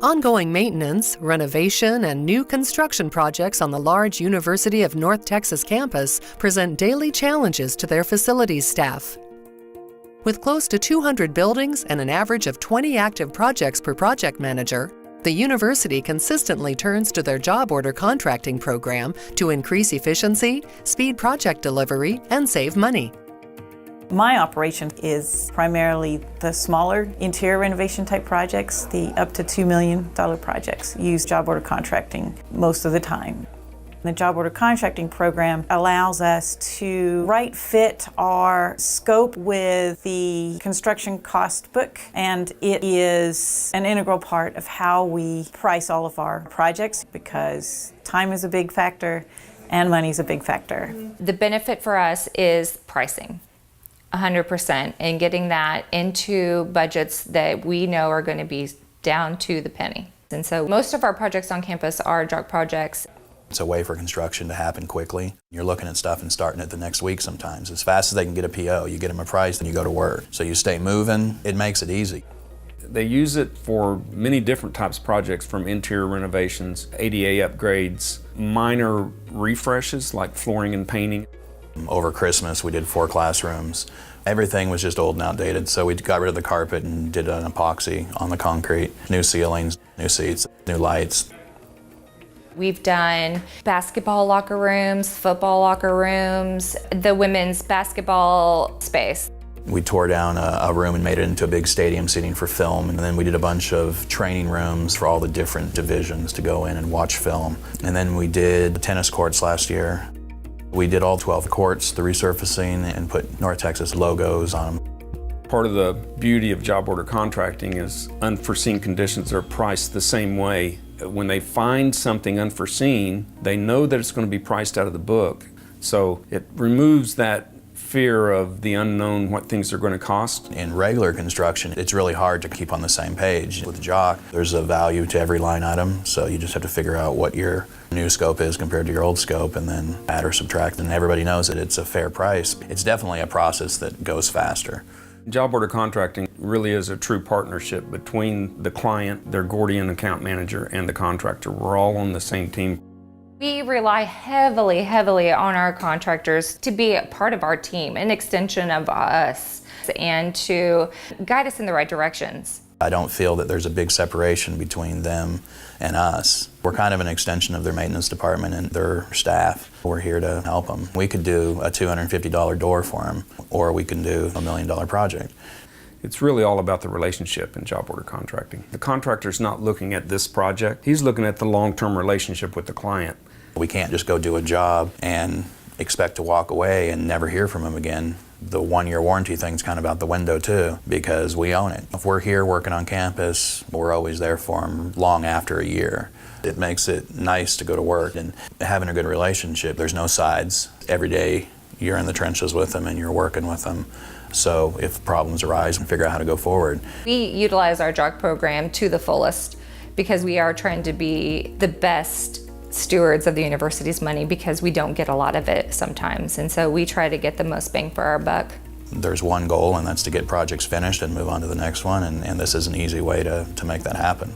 Ongoing maintenance, renovation, and new construction projects on the large University of North Texas campus present daily challenges to their facilities staff. With close to 200 buildings and an average of 20 active projects per project manager, the university consistently turns to their job order contracting program to increase efficiency, speed project delivery, and save money. My operation is primarily the smaller interior renovation type projects. The up to $2 million projects use job order contracting most of the time. The job order contracting program allows us to right fit our scope with the construction cost book, and it is an integral part of how we price all of our projects because time is a big factor and money is a big factor. The benefit for us is pricing. 100%, and getting that into budgets that we know are going to be down to the penny. And so most of our projects on campus are JOC projects. It's a way for construction to happen quickly. You're looking at stuff and starting it the next week sometimes. As fast as they can get a PO, you get them a price, then you go to work. So you stay moving, it makes it easy. They use it for many different types of projects, from interior renovations, ADA upgrades, minor refreshes like flooring and painting. Over Christmas, we did 4 classrooms. Everything was just old and outdated, so we got rid of the carpet and did an epoxy on the concrete. New ceilings, new seats, new lights. We've done basketball locker rooms, football locker rooms, the women's basketball space. We tore down a room and made it into a big stadium seating for film, and then we did a bunch of training rooms for all the different divisions to go in and watch film. And then we did tennis courts last year. We did all 12 courts, the resurfacing, and put North Texas logos on them. Part of the beauty of job order contracting is unforeseen conditions are priced the same way. When they find something unforeseen, they know that it's going to be priced out of the book. So it removes that fear of the unknown, what things are going to cost. In regular construction, it's really hard to keep on the same page. With JOC, there's a value to every line item, so you just have to figure out what your new scope is compared to your old scope and then add or subtract, and everybody knows that it's a fair price. It's definitely a process that goes faster. Job order contracting really is a true partnership between the client, their Gordian account manager, and the contractor. We're all on the same team. We rely heavily on our contractors to be a part of our team, an extension of us, and to guide us in the right directions. I don't feel that there's a big separation between them and us. We're kind of an extension of their maintenance department and their staff. We're here to help them. We could do a $250 door for them, or we can do a $1 million project. It's really all about the relationship in job order contracting. The contractor's not looking at this project, he's looking at the long-term relationship with the client. We can't just go do a job and expect to walk away and never hear from them again. The 1-year warranty thing's kind of out the window too, because we own it. If we're here working on campus, we're always there for them long after a year. It makes it nice to go to work and having a good relationship. There's no sides. Every day you're in the trenches with them and you're working with them. So if problems arise, we figure out how to go forward. We utilize our JOC program to the fullest because we are trying to be the best stewards of the university's money, because we don't get a lot of it sometimes, and so we try to get the most bang for our buck. There's one goal, and that's to get projects finished and move on to the next one, and this is an easy way to make that happen.